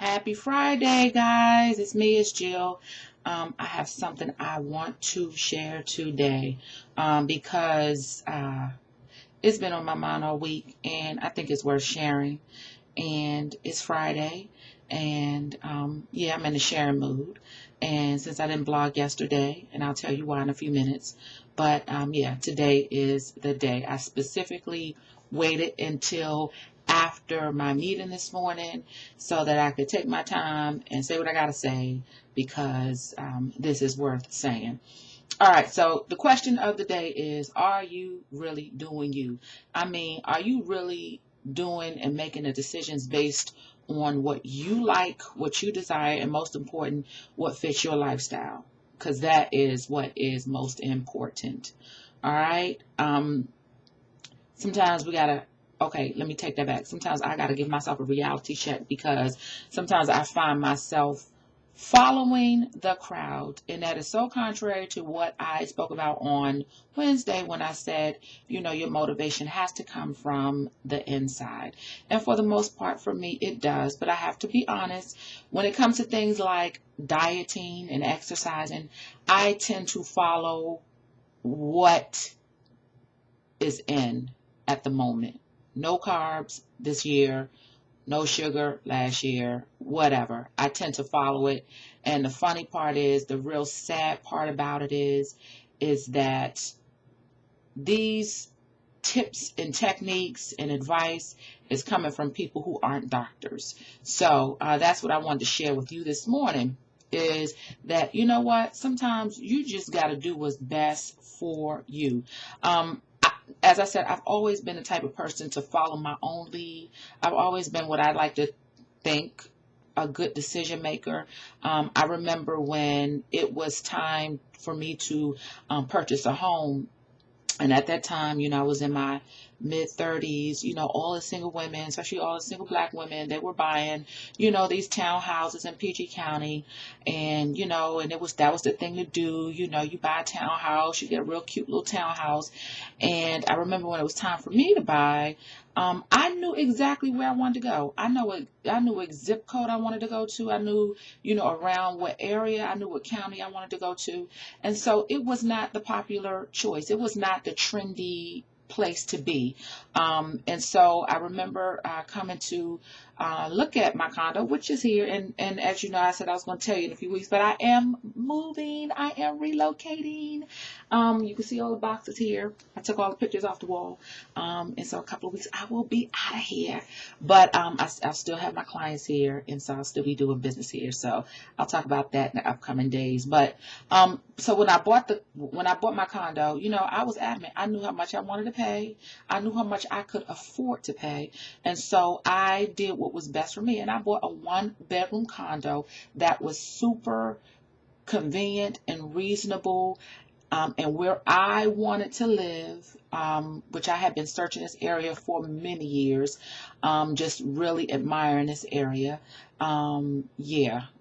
Happy Friday, guys. It's me, it's Jill. I have something I want to share today because it's been on my mind all week and I think it's worth sharing. And it's Friday, and yeah, I'm in a sharing mood. And since I didn't blog yesterday, and I'll tell you why in a few minutes, but yeah, today is the day. I specifically waited until after my meeting this morning so that I could take my time and say what I got to say because this is worth saying. All right, so the question of the day is, are you really doing you? I mean, are you really doing and making the decisions based on what you like, what you desire, and most important, what fits your lifestyle? Because that is what is most important. All right. Sometimes we gotta, okay, let me take that back. Sometimes I gotta give myself a reality check because sometimes I find myself following the crowd, and that is so contrary to what I spoke about on Wednesday when I said, your motivation has to come from the inside. And for the most part, for me, it does. But I have to be honest, when it comes to things like dieting and exercising, I tend to follow what is in at the moment. No carbs this year, no sugar last year, whatever. I tend to follow it. And the funny part is, the real sad part about it is that these tips and techniques and advice is coming from people who aren't doctors. So that's what I wanted to share with you this morning is that, you know what, sometimes you just got to do what's best for you. As I said, I've always been the type of person to follow my own lead. I've always been what I like to think a good decision maker. I remember when it was time for me to purchase a home. And at that time, I was in my mid 30s, all the single women, especially all the single black women, they were buying, these townhouses in PG County. And, and that was the thing to do. You buy a townhouse, you get a real cute little townhouse. And I remember when it was time for me to buy, I knew exactly where I wanted to go. I knew what zip code I wanted to go to. I knew, around what area. I knew what county I wanted to go to. And so it was not the popular choice. It was not the trendy place to be. And so I remember coming to look at my condo, which is here. And as you know, I said I was going to tell you in a few weeks, but I am moving. I am relocating. You can see all the boxes here. I took all the pictures off the wall. And so a couple of weeks, I will be out of here. But I'll still have my clients here. And so I'll still be doing business here. So I'll talk about that in the upcoming days. But so when I bought my condo, I was adamant. I knew how much I wanted to pay. I knew how much I could afford to pay. And so I did what was best for me. And I bought a 1-bedroom condo that was super convenient and reasonable, and where I wanted to live, which I had been searching this area for many years, just really admiring this area.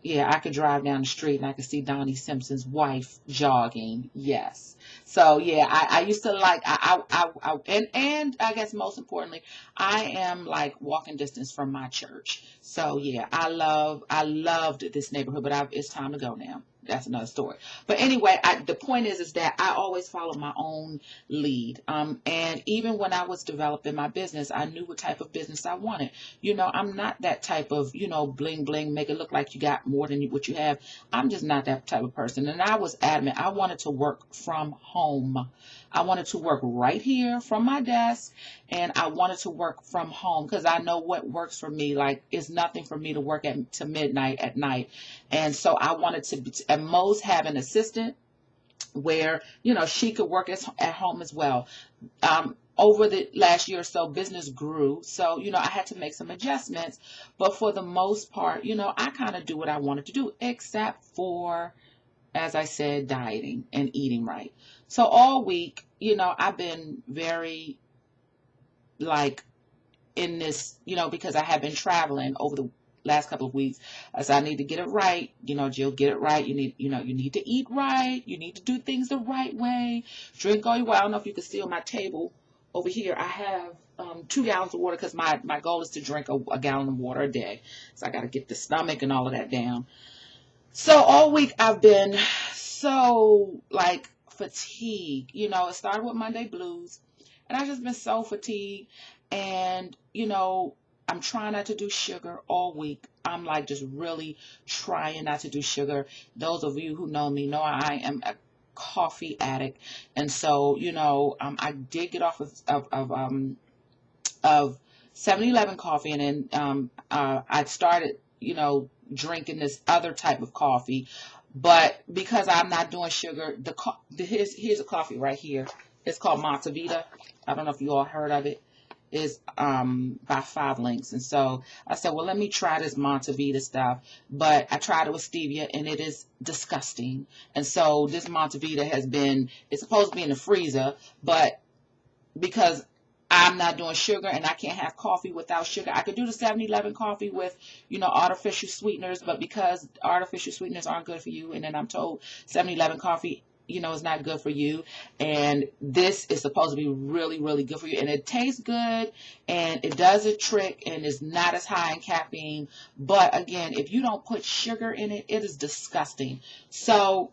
Yeah, I could drive down the street and I could see Donnie Simpson's wife jogging. Yes. So yeah, I used to like and I guess most importantly, I am like walking distance from my church. So yeah, I loved this neighborhood, but it's time to go now. That's another story. But anyway, the point is that I always follow my own lead. And even when I was developing my business, I knew what type of business I wanted. I'm not that type of, bling bling, make it look like you got more than what you have. I'm just not that type of person. And I was adamant. I wanted to work from home. I wanted to work right here from my desk, and I wanted to work from home because I know what works for me. Like, it's nothing for me to work to midnight at night. And so I wanted to at most have an assistant where, she could work at home as well. Over the last year or so, business grew. So, I had to make some adjustments. But for the most part, I kind of do what I wanted to do, except for, as I said, dieting and eating right. So all week, I've been very like in this, because I have been traveling over the last couple of weeks. I said, I need to get it right. Jill, get it right. You need to eat right. You need to do things the right way. Drink all your water. I don't know if you can see on my table over here I have 2 gallons of water because my goal is to drink a gallon of water a day. So I got to get the stomach and all of that down. So all week I've been so like fatigued. It started with Monday blues, and I've just been so fatigued. And I'm trying not to do sugar all week. I'm like just really trying not to do sugar. Those of you who know me know I am a coffee addict, and so I did get off of 7-Eleven coffee, and then I started drinking this other type of coffee. But because I'm not doing sugar, here's a coffee right here. It's called Montevita. I don't know if you all heard of it. Is by 5 Links. And so I said, well, let me try this Montevita stuff. But I tried it with stevia, and it is disgusting. And so this Montevita it's supposed to be in the freezer, but because I'm not doing sugar and I can't have coffee without sugar. I could do the 7-Eleven coffee with, artificial sweeteners, but because artificial sweeteners aren't good for you, and then I'm told 7-Eleven coffee, is not good for you. And this is supposed to be really, really good for you. And it tastes good, and it does a trick, and it's not as high in caffeine. But again, if you don't put sugar in it, it is disgusting. So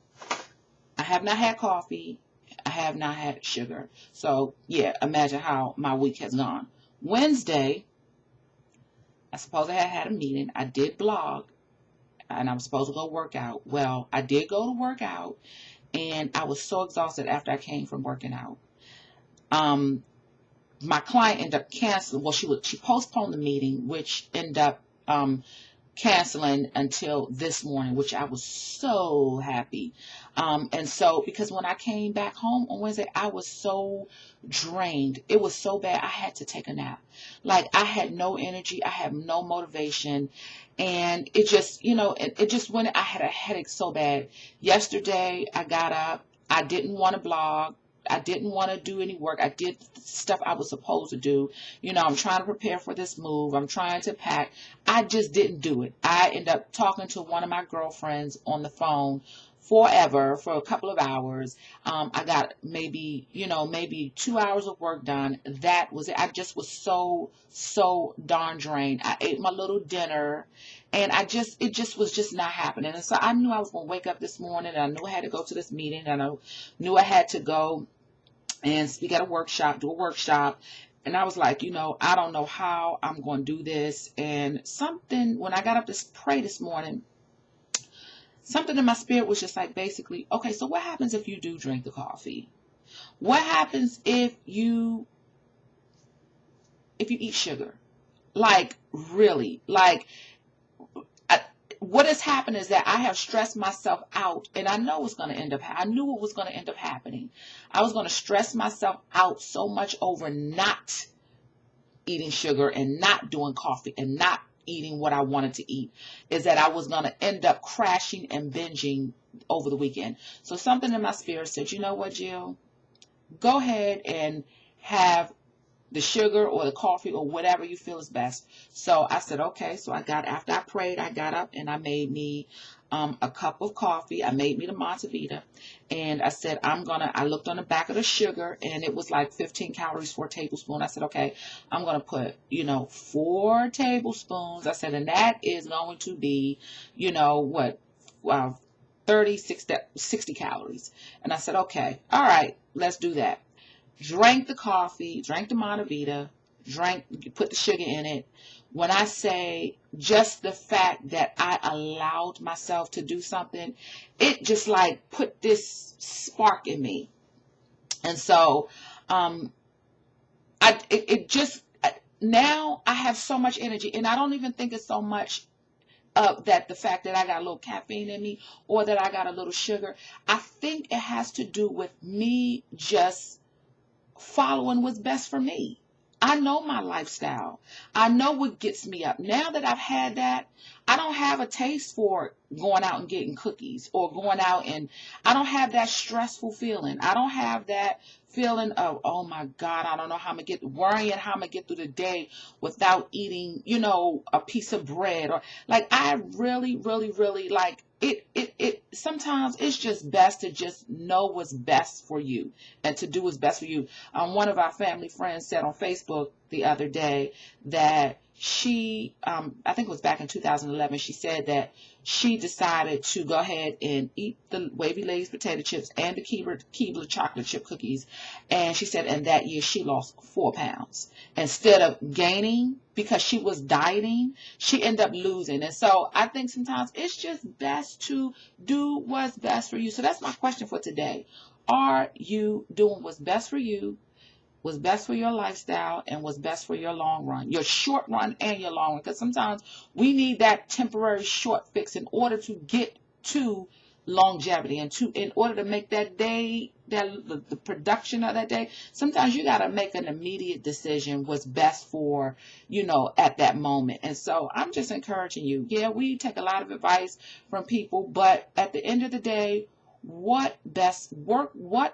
I have not had coffee. I have not had sugar. So, yeah, imagine how my week has gone. Wednesday, I suppose I had a meeting. I did blog, and I'm supposed to go work out. Well, I did go to work out, and I was so exhausted after I came from working out. My client ended up canceling. Well, she postponed the meeting, which ended up canceling until this morning, which I was so happy. And so, because when I came back home on Wednesday, I was so drained. It was so bad. I had to take a nap. Like, I had no energy. I had no motivation. And it just, it just went, I had a headache so bad. Yesterday, I got up. I didn't want to blog. I didn't want to do any work. I did stuff I was supposed to do. I'm trying to prepare for this move. I'm trying to pack. I just didn't do it. I ended up talking to one of my girlfriends on the phone for a couple of hours. I got maybe 2 hours of work done. That was it. I just was so darn drained. I ate my little dinner, and it just was just not happening. And so I knew I was going to wake up this morning, and I knew I had to go to this meeting, and I knew I had to go and speak at do a workshop. And I was like, I don't know how I'm going to do this. And when I got up to pray this morning, something in my spirit was just like, basically, okay, so what happens if you do drink the coffee? What happens if you eat sugar? Like, really? Like, what has happened is that I have stressed myself out, and I know I knew what was going to end up happening. I was going to stress myself out so much over not eating sugar and not doing coffee and not eating what I wanted to eat, is that I was going to end up crashing and binging over the weekend. So something in my spirit said, you know what, Jill? Go ahead and have the sugar or the coffee or whatever you feel is best. So I said, okay. So after I prayed, I got up and I made me a cup of coffee. I made me the Montevita, and I said, I looked on the back of the sugar, and it was like 15 calories for a tablespoon. I said, okay, I'm going to put, 4 tablespoons. I said, and that is going to be, 60 calories. And I said, okay, all right, let's do that. Drank the coffee, drank the Montevita, put the sugar in it. When I say just the fact that I allowed myself to do something, it just like put this spark in me. And so, now I have so much energy, and I don't even think it's so much that the fact that I got a little caffeine in me or that I got a little sugar. I think it has to do with me just following what's best for me. I know my lifestyle. I know what gets me up. Now that I've had that, I don't have a taste for going out and getting cookies or going out, and I don't have that stressful feeling. I don't have that feeling of, oh my God, I don't know how I'm going to worrying how I'm going to get through the day without eating, a piece of bread, or like, I really, really, really, like, it sometimes it's just best to just know what's best for you and to do what's best for you. One of our family friends said on Facebook the other day that she, I think it was back in 2011, she said that she decided to go ahead and eat the Wavy Lay's potato chips and the Keebler chocolate chip cookies. And she said, and that year she lost 4 pounds. Instead of gaining, because she was dieting, she ended up losing. And so I think sometimes it's just best to do what's best for you. So that's my question for today. Are you doing what's best for you, what's best for your lifestyle, and what's best for your long run, your short run and your long run? Because sometimes we need that temporary short fix in order to get to longevity and in order to make that day, the production of that day. Sometimes you got to make an immediate decision what's best for, at that moment. And so I'm just encouraging you. Yeah, we take a lot of advice from people, but at the end of the day, what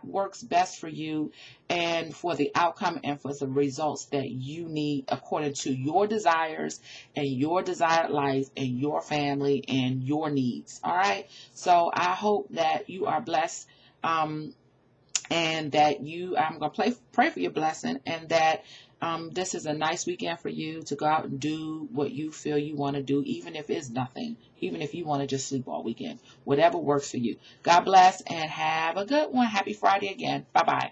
works best for you and for the outcome and for the results that you need according to your desires and your desired life and your family and your needs. All right. So I hope that you are blessed, and that I'm going to pray for your blessing, and that this is a nice weekend for you to go out and do what you feel you want to do, even if it's nothing, even if you want to just sleep all weekend, whatever works for you. God bless and have a good one. Happy Friday again. Bye-bye.